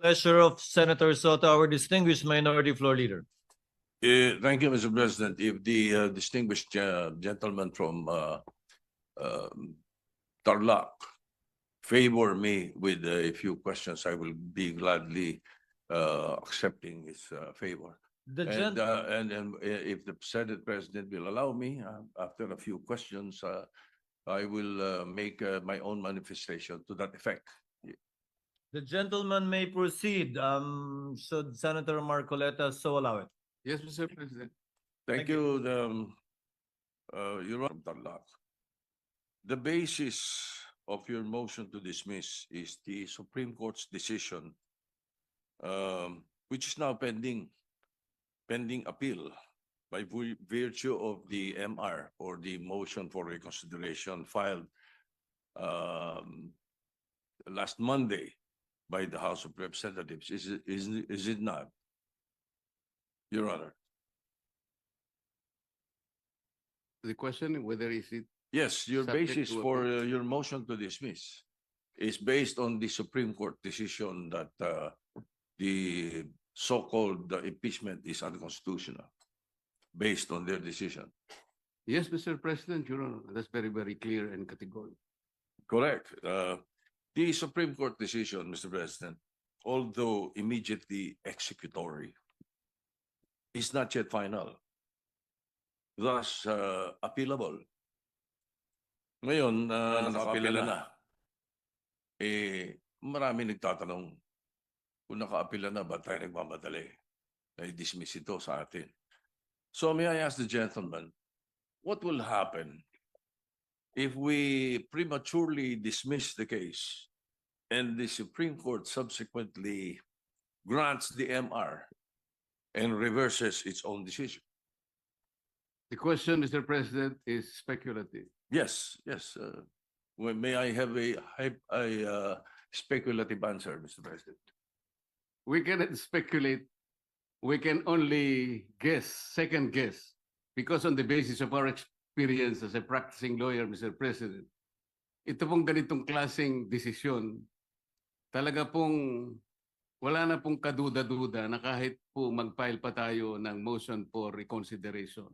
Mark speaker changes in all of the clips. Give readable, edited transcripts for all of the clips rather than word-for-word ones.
Speaker 1: Pleasure of Senator Sotto, our distinguished Minority Floor Leader.
Speaker 2: Thank you, Mr. President. If the distinguished gentleman from Tarlac favor me with a few questions, I will be gladly accepting his favor. And if the Senate President will allow me, after a few questions, I will make my own manifestation to that effect.
Speaker 1: The gentleman may proceed. Should Senator Marcoleta so allow it?
Speaker 3: Yes, Mr. President.
Speaker 2: Thank you, Your Honor, Tarlac. The basis of your motion to dismiss is the Supreme Court's decision, which is now pending appeal by virtue of the MR, or the motion for reconsideration filed last Monday by the House of Representatives. Is it not, Your Honor?
Speaker 3: The question whether is it
Speaker 2: Yes, your
Speaker 3: subject
Speaker 2: basis
Speaker 3: to
Speaker 2: for
Speaker 3: appeal.
Speaker 2: your motion to dismiss is based on the Supreme Court decision that the so-called impeachment is unconstitutional, based on their decision.
Speaker 3: Yes, Mr. President, Your Honor. That's very, very clear and categorical.
Speaker 2: Correct. The Supreme Court decision, Mr. President, although immediately executory, is not yet final, thus appealable. Ngayon, naka-apila na. Marami nagtatanong, kung naka-apila na, ba't tayo nagmamadali? I-dismiss ito sa atin. So may I ask the gentleman, what will happen if we prematurely dismiss the case and the Supreme Court subsequently grants the MR and reverses its own decision?
Speaker 3: The question, Mr. President, is speculative.
Speaker 2: Yes, yes. May I have a speculative answer, Mr. President?
Speaker 3: We cannot speculate. We can only guess, second guess, because on the basis of our experience as a practicing lawyer, Mr. President, ito pong ganitong klaseng desisyon, talaga pong wala na pong kaduda-duda na kahit po mag-file pa tayo ng motion for reconsideration.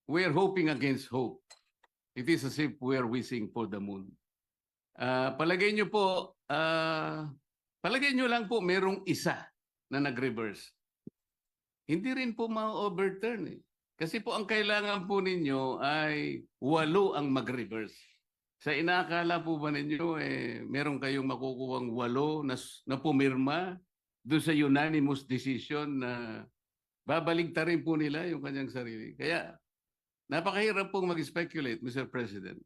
Speaker 3: We are hoping against hope. It is as if we are wishing for the moon. Palagay nyo po, palagay nyo lang po merong isa na nag-reverse. Hindi rin po ma-overturn eh. Kasi po ang kailangan po ninyo ay 8 ang mag-reverse. Sa inaakala po ba ninyo, meron kayong makukuhang 8 na pumirma doon sa unanimous decision na babaligtarin po nila yung kanyang sarili. Kaya napakahirap pong mag-speculate, Mr. President.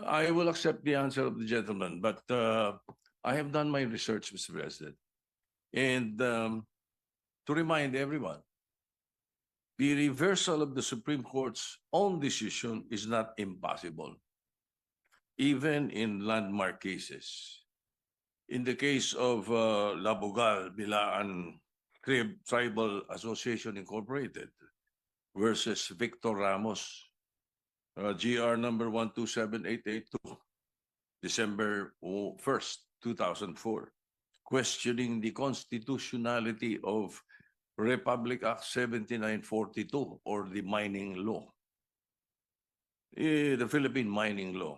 Speaker 2: I will accept the answer of the gentleman, but I have done my research, Mr. President. And to remind everyone, the reversal of the Supreme Court's own decision is not impossible, even in landmark cases. In the case of Labogal, Bilaan Tribal Association Incorporated versus Victor Ramos, GR number 127882, December 1st, 2004, questioning the constitutionality of Republic Act 7942, or the mining law, the Philippine mining law.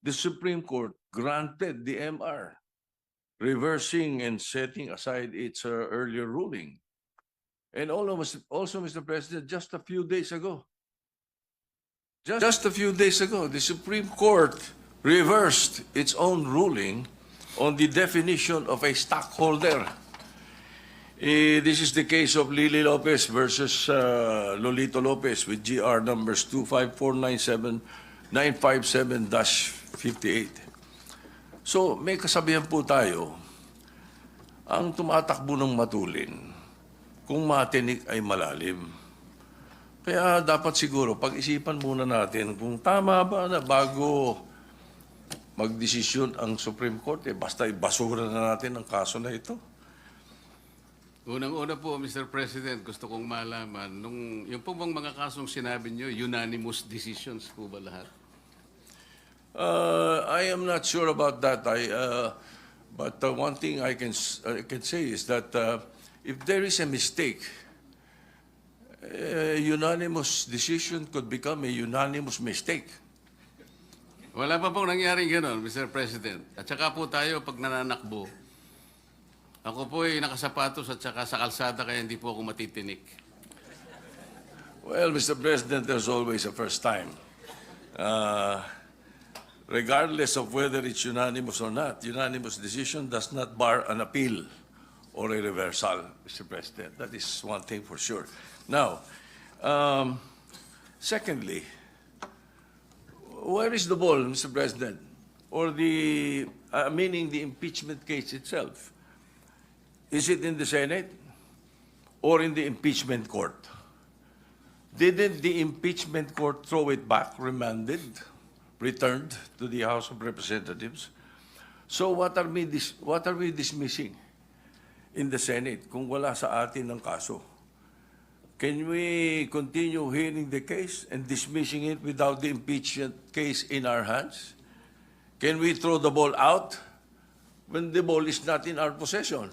Speaker 2: The Supreme Court granted the MR, reversing and setting aside its earlier ruling. And also, Mr. President, just a few days ago, the Supreme Court reversed its own ruling on the definition of a stockholder. This is the case of Lily Lopez versus Lolito Lopez with GR numbers 25497-957-58. So may kasabihan po tayo, ang tumatakbo ng matulin, kung matinik ay malalim. Kaya dapat siguro pag-isipan muna natin kung tama ba na bago magdesisyon ang Supreme Court, basta ibasura na natin ang kaso na ito.
Speaker 3: Unang-una po, Mr. President, gusto kong malaman, yung po bang mga kasong sinabi nyo, unanimous decisions po ba lahat?
Speaker 2: I am not sure about that. But one thing I can say is that if there is a mistake, a unanimous decision could become a unanimous mistake.
Speaker 3: Wala pa pong nangyaring gano'n, Mr. President. At saka po tayo, pag nananakbo, ako po ay nakasapatos at saka sa kalsada kaya hindi po ako matitinik.
Speaker 2: Well, Mr. President, there's always a first time. Regardless of whether it's unanimous or not, unanimous decision does not bar an appeal or a reversal, Mr. President. That is one thing for sure. Now, secondly, where is the ball, Mr. President? Or meaning the impeachment case itself? Is it in the Senate or in the impeachment court? Didn't the impeachment court throw it back, remanded, returned to the House of Representatives? So what are we dismissing in the Senate kung wala sa atin ang kaso? Can we continue hearing the case and dismissing it without the impeachment case in our hands? Can we throw the ball out when the ball is not in our possession?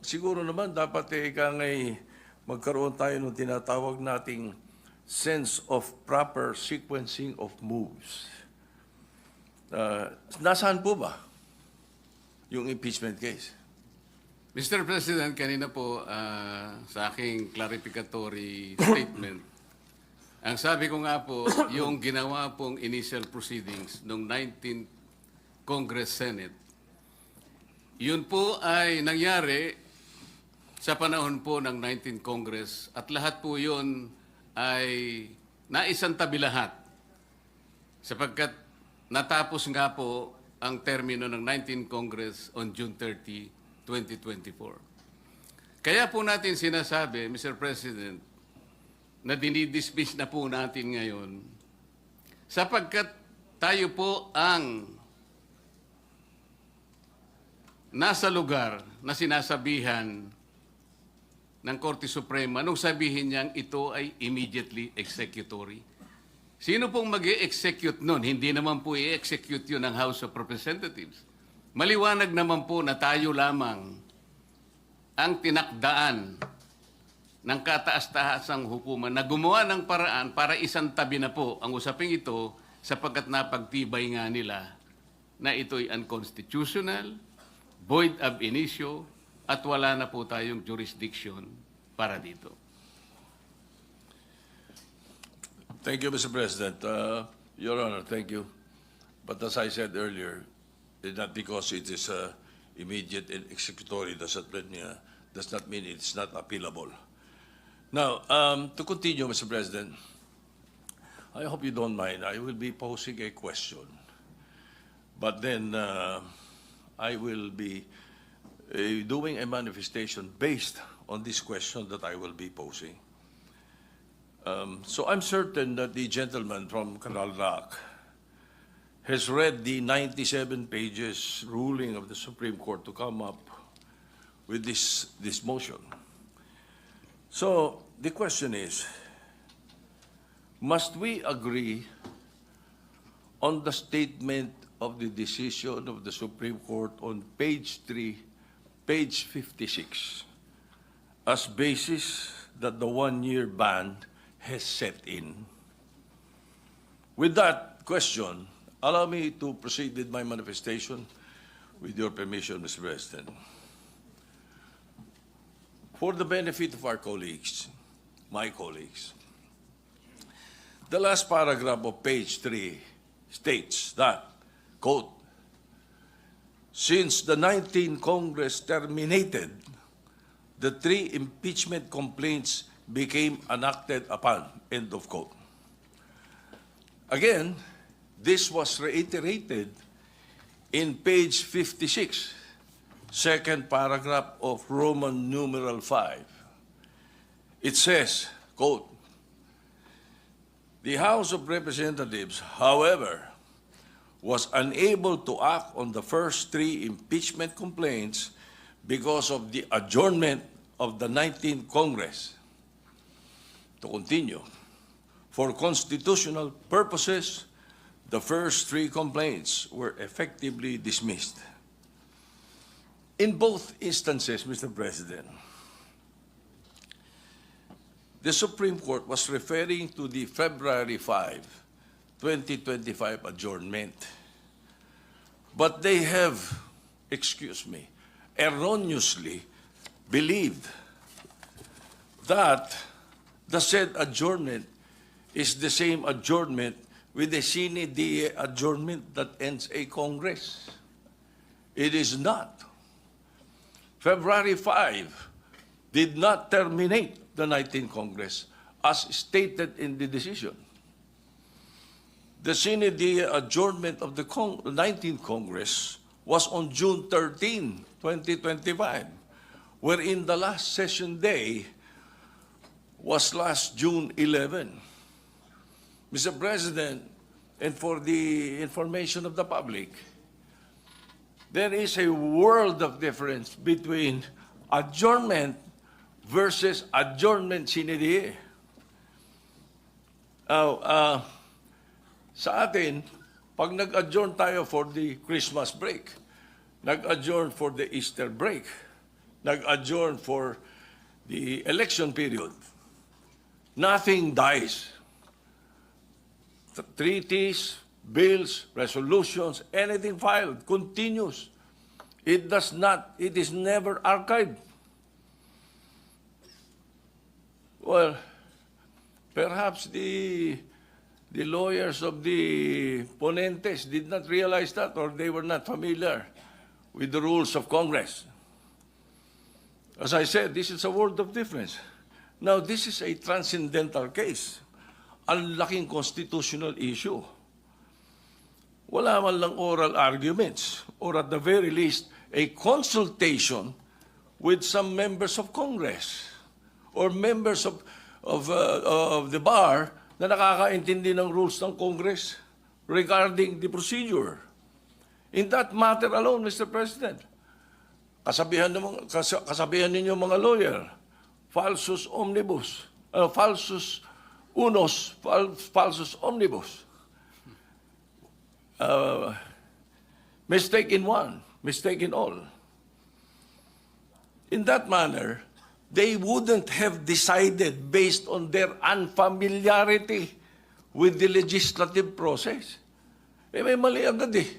Speaker 2: Siguro naman dapat magkaroon tayo ng tinatawag nating sense of proper sequencing of moves. Nasaan po ba yung impeachment case?
Speaker 3: Mr. President, kanina po sa aking clarificatory statement, ang sabi ko nga po, yung ginawa pong initial proceedings noong 19th Congress Senate, yun po ay nangyari sa panahon po ng 19th Congress at lahat po yun ay naisantabi lahat sapagkat natapos nga po ang termino ng 19th Congress on June 30, 2024. Kaya po natin sinasabi, Mr. President, na dinidismiss na po natin ngayon sapagkat tayo po ang nasa lugar na sinasabihan ng Korte Suprema nung sabihin niyang ito ay immediately executory. Sino pong mag-i-execute nun? Hindi naman po i-execute yun ng House of Representatives. Maliwanag naman po na tayo lamang ang tinakdaan ng kataas-taasang hukuman na gumawa ng paraan para isang tabi na po ang usaping ito sapagkat napagtibay nga nila na ito'y unconstitutional, void ab initio, at wala na po tayong jurisdiction para dito.
Speaker 2: Thank you, Mr. President. Your Honor, thank you. But as I said earlier, not because it is immediate and executory does not mean it's not appealable. Now, to continue, Mr. President, I hope you don't mind. I will be posing a question. But then I will be doing a manifestation based on this question that I will be posing. So I'm certain that the gentleman from Canal Rock has read the 97 pages ruling of the Supreme Court to come up with this motion. So the question is, must we agree on the statement of the decision of the Supreme Court on page 56, as basis that the one-year ban has set in? With that question, allow me to proceed with my manifestation with your permission, Mr. President. For the benefit of our colleagues, my colleagues, the last paragraph of page 3 states that, quote, since the 19th Congress terminated, the 3 impeachment complaints became enacted upon, end of quote. Again, this was reiterated in page 56, second paragraph of Roman numeral 5. It says, quote, the House of Representatives, however, was unable to act on the first 3 impeachment complaints because of the adjournment of the 19th Congress. To continue, for constitutional purposes, the first 3 complaints were effectively dismissed. In both instances, Mr. President, the Supreme Court was referring to the February 5, 2025 adjournment. But they have, erroneously believed that the said adjournment is the same adjournment with the sine die adjournment that ends a Congress. It is not. February 5 did not terminate the 19th Congress as stated in the decision. The sine die adjournment of the 19th Congress was on June 13, 2025, wherein the last session day was last June 11. Mr. President, and for the information of the public, there is a world of difference between adjournment versus adjournment sine die. Sa atin, pag nag-adjourn tayo for the Christmas break, nag-adjourn for the Easter break, nag-adjourn for the election period, nothing dies. The treaties, bills, resolutions, anything filed continues. It is never archived. Well, perhaps the lawyers of the ponentes did not realize that, or they were not familiar with the rules of Congress. As I said, this is a world of difference. Now, this is a transcendental case. Ang laking constitutional issue. Wala man lang oral arguments, or at the very least, a consultation with some members of Congress or members of the bar na nakakaintindi ng rules ng Congress regarding the procedure. In that matter alone, Mr. President, kasabihan ninyo mga lawyer, falsus omnibus, falsus unos, falsus omnibus. Mistake in one, mistake in all. In that manner, they wouldn't have decided based on their unfamiliarity with the legislative process. May mali agad eh.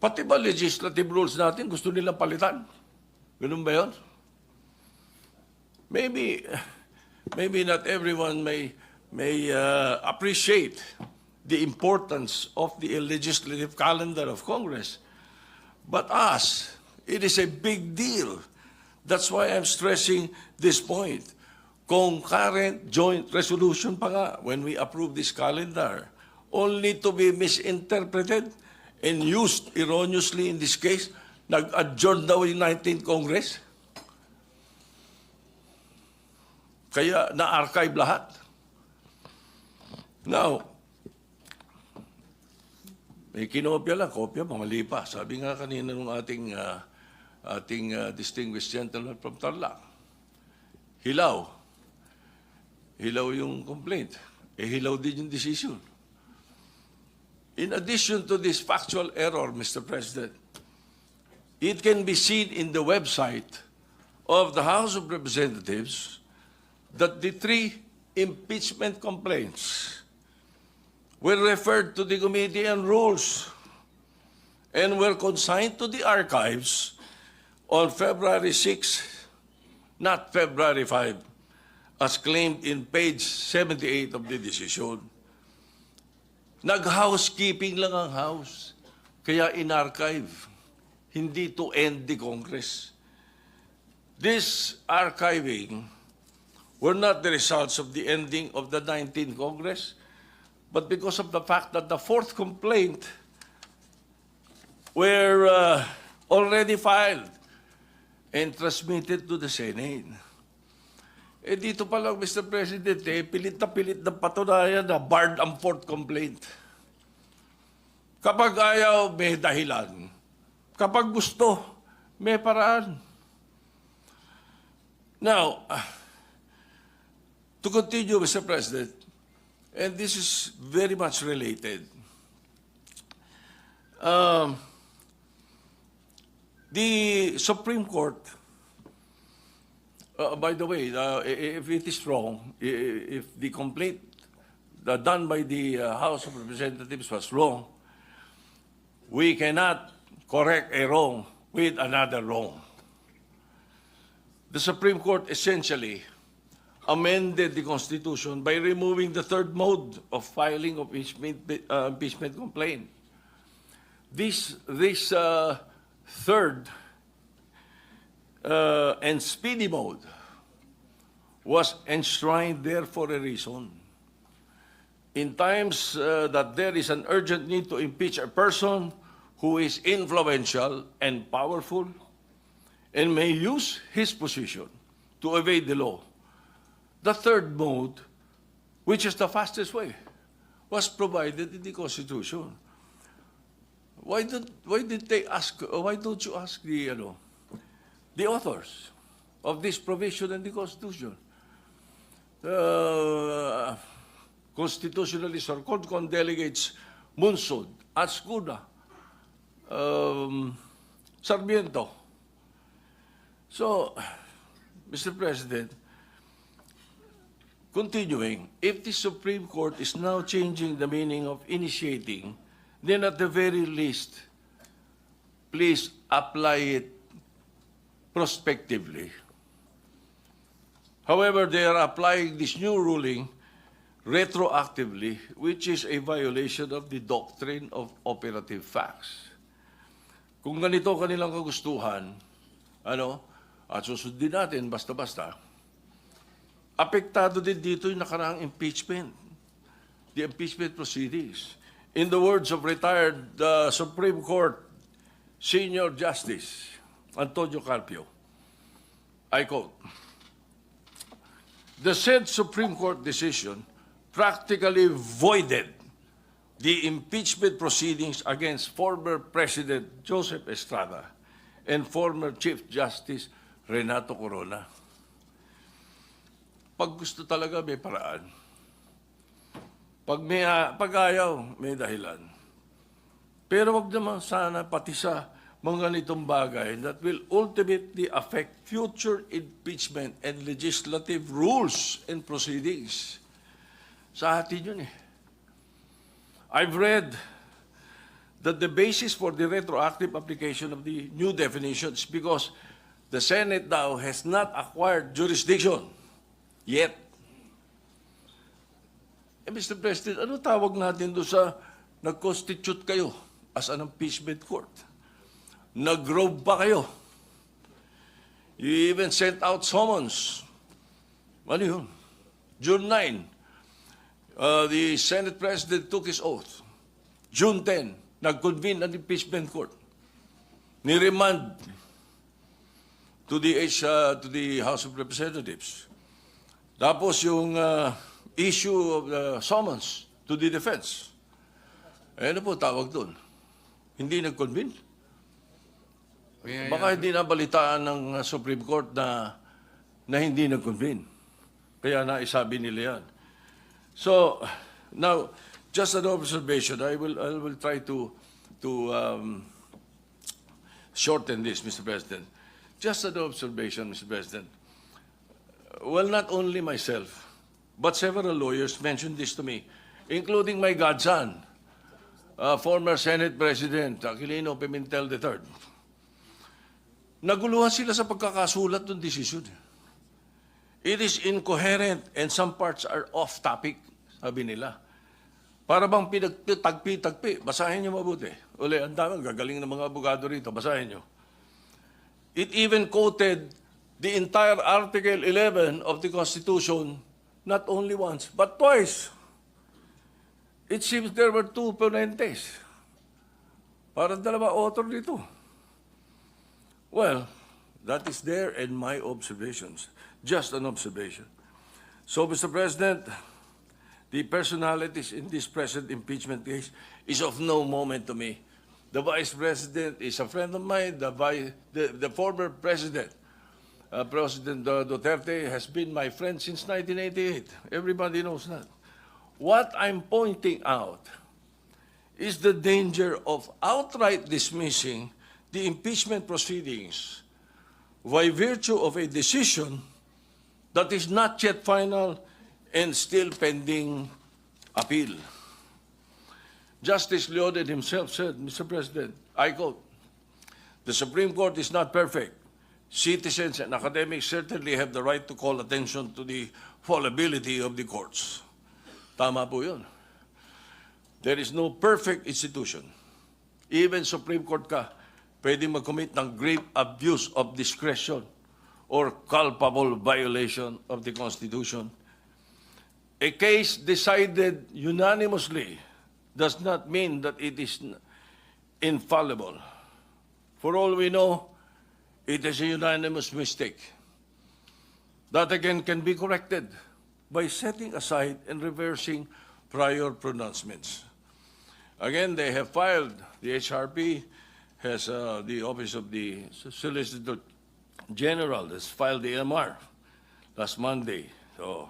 Speaker 2: Pati ba legislative rules natin gusto nilang palitan? Ganun ba yun? Maybe not everyone may appreciate the importance of the legislative calendar of Congress. But us, it is a big deal. That's why I'm stressing this point. Concurrent joint resolution pa nga when we approve this calendar, only to be misinterpreted and used erroneously in this case. Nag-adjourn daw yung 19th Congress. Kaya na-archive lahat. Now, may kinopya lang, kopya, mali pa. Sabi nga kanina ng ating distinguished gentleman from Tarlac, hilaw. Hilaw yung complaint. Hilaw din yung decision. In addition to this factual error, Mr. President, it can be seen in the website of the House of Representatives that the 3 impeachment complaints were referred to the Committee on Rules and were consigned to the archives on February 6, not February 5, as claimed in page 78 of the decision. Nag-housekeeping lang ang House, kaya in-archive, hindi to end the Congress. This archiving were not the results of the ending of the 19th Congress, but because of the fact that the 4th complaint were already filed and transmitted to the Senate. Eh dito pa lang, Mr. President, pilit na patunayan na barred ang 4th complaint. Kapag ayaw, may dahilan. Kapag gusto, may paraan. Now, to continue, Mr. President, and this is very much related. Um, the Supreme Court, by the way, if it is wrong, if the complaint done by the House of Representatives was wrong, we cannot correct a wrong with another wrong. The Supreme Court essentially amended the Constitution by removing the third mode of filing of impeachment complaint. This third and speedy mode was enshrined there for a reason. In times that there is an urgent need to impeach a person who is influential and powerful and may use his position to evade the law, the third mode, which is the fastest way, was provided in the Constitution. Why did they ask? Why don't you ask the authors of this provision in the Constitution? Constitutionalists or CONCON delegates Munsod, Ascuna, Sarmiento. So, Mr. President, continuing, if the Supreme Court is now changing the meaning of initiating, then at the very least, please apply it prospectively. However, they are applying this new ruling retroactively, which is a violation of the doctrine of operative facts. Kung ganito kanilang kagustuhan, at susundin natin basta-basta, apektado din dito yung nakaraang impeachment, the impeachment proceedings. In the words of retired Supreme Court Senior Justice Antonio Carpio, I quote, "The said Supreme Court decision practically voided the impeachment proceedings against former President Joseph Estrada and former Chief Justice Renato Corona." Pag gusto talaga, may paraan. Pag ayaw, may dahilan. Pero wag naman sana pati sa mga ganitong bagay that will ultimately affect future impeachment and legislative rules and proceedings. Sa atin yun eh. I've read that the basis for the retroactive application of the new definitions because the Senate now has not acquired jurisdiction yet. Mr. President, ano tawag natin doon sa nag-constitute kayo as an impeachment court? Nag-robe pa kayo? You even sent out summons. Ano yun? June 9, the Senate President took his oath. June 10, nag-convene an impeachment court. Niremand to the House of Representatives. Tapos yung issue of the summons to the defense. Ano po tawag doon? Hindi nag-convene? Baka hindi nabalitaan ng Supreme Court na hindi nag-convene. Kaya naisabi nila yan. So, now, just an observation. I will try to shorten this, Mr. President. Just an observation, Mr. President. Well, not only myself, but several lawyers mentioned this to me, including my godson, former Senate President Aquilino Pimentel III. Naguluhan sila sa pagkakasulat ng desisyon. It is incoherent and some parts are off-topic, sabi nila. Para bang pinagtagpi-tagpi. Basahin niyo mabuti. Uli, ang dami, gagaling ng mga abogado rito. Basahin niyo. It even quoted the entire Article 11 of the Constitution not only once, but twice. It seems there were two ponentes. Parang dalawa author dito. Well, that is there in my observations. Just an observation. So, Mr. President, the personalities in this present impeachment case is of no moment to me. The Vice President is a friend of mine. The former President, President Duterte, has been my friend since 1988. Everybody knows that. What I'm pointing out is the danger of outright dismissing the impeachment proceedings by virtue of a decision that is not yet final and still pending appeal. Justice Leoded himself said, Mr. President, I quote, "The Supreme Court is not perfect. Citizens and academics certainly have the right to call attention to the fallibility of the courts." Tama po yun. There is no perfect institution. Even Supreme Court ka, pwede mag-commit ng grave abuse of discretion or culpable violation of the Constitution. A case decided unanimously does not mean that it is infallible. For all we know, it is a unanimous mistake. That again can be corrected by setting aside and reversing prior pronouncements. Again, they have filed, the HRP has, the Office of the Solicitor General has filed the MR last Monday. So,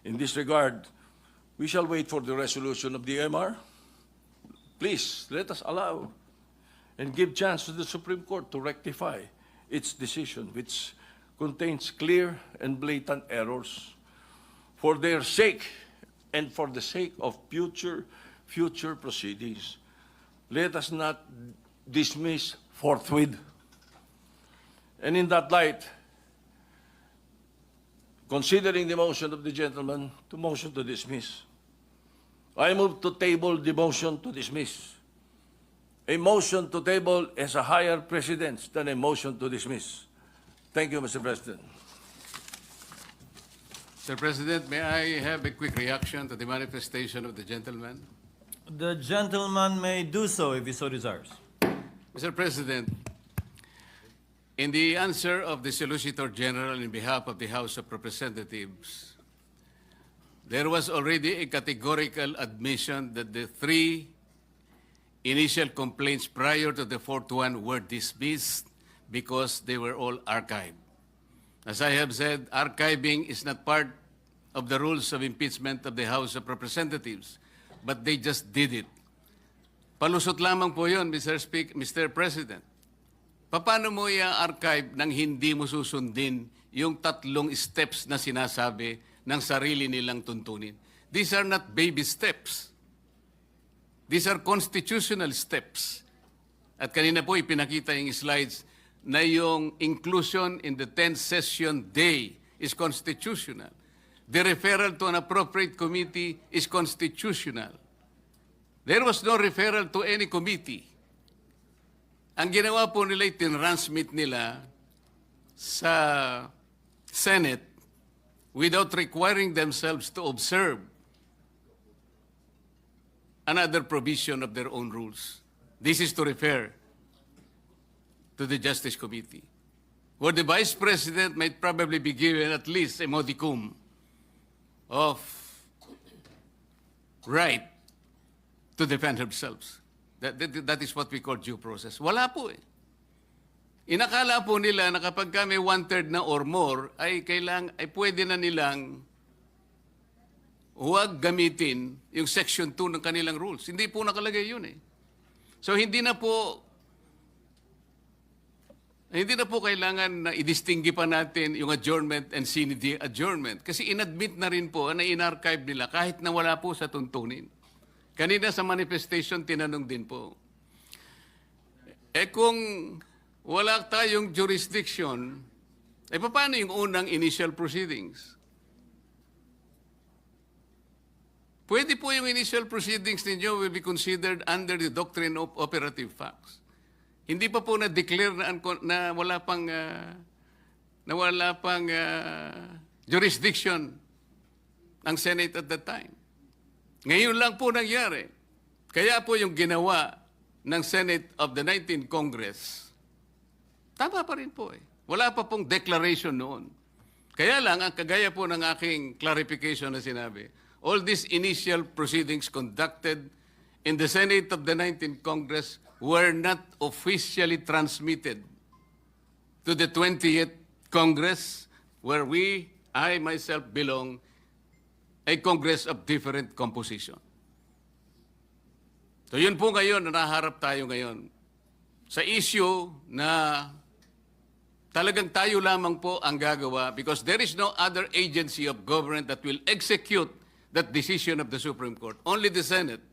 Speaker 2: in this regard, we shall wait for the resolution of the MR. Please, let us allow and give chance to the Supreme Court to rectify its decision, which contains clear and blatant errors. For their sake and for the sake of future proceedings, let us not dismiss forthwith. And in that light, considering the motion of the gentleman to motion to dismiss, I move to table the motion to dismiss. A motion to table has a higher precedence than a motion to dismiss. Thank you, Mr. President.
Speaker 3: Mr. President, may I have a quick reaction to the manifestation of the gentleman?
Speaker 1: The gentleman may do so if he so desires.
Speaker 3: Mr. President, in the answer of the Solicitor General in behalf of the House of Representatives, there was already a categorical admission that the three initial complaints prior to the fourth one were dismissed because they were all archived. As I have said, archiving is not part of the rules of impeachment of the House of Representatives, but they just did it. Palusot lamang po yun, Mr. President. Paano mo i-archive nang hindi mo susundin yung tatlong steps na sinasabi ng sarili nilang tuntunin? These are not baby steps. These are constitutional steps. At kanina po ipinakita yung slides na yung inclusion in the 10th session day is constitutional. The referral to an appropriate committee is constitutional. There was no referral to any committee. Ang ginawa po nila, tinransmit nila sa Senate without requiring themselves to observe another provision of their own rules. This is to refer to the Justice Committee, where the Vice President might probably be given at least a modicum of right to defend themselves. That is what we call due process. Wala po eh. Inakala po nila na kapag may 1/3 na or more, ay pwede na nilang huwag gamitin yung Section 2 ng kanilang rules. Hindi po nakalagay yun eh. So hindi na po kailangan na i-distingue pa natin yung adjournment and sine die adjournment. Kasi inadmit na rin po na in-archive nila kahit na wala po sa tuntunin. Kanina sa manifestation, tinanong din po. Kung wala tayong jurisdiction, paano yung unang initial proceedings? Pwede po yung initial proceedings ninyo will be considered under the doctrine of operative facts. Hindi pa po na-declare na wala pang jurisdiction ang Senate at that time. Ngayon lang po nangyari. Kaya po yung ginawa ng Senate of the 19th Congress, tama pa rin po eh. Wala pa pong declaration noon. Kaya lang, ang kagaya po ng aking clarification na sinabi, all these initial proceedings conducted in the Senate of the 19th Congress were not officially transmitted to the 20th Congress, where I myself belong, a Congress of different composition. So yun po ngayon, naharap tayo ngayon sa issue na talagang tayo lamang po ang gagawa because there is no other agency of government that will execute that decision of the Supreme Court. Only the Senate.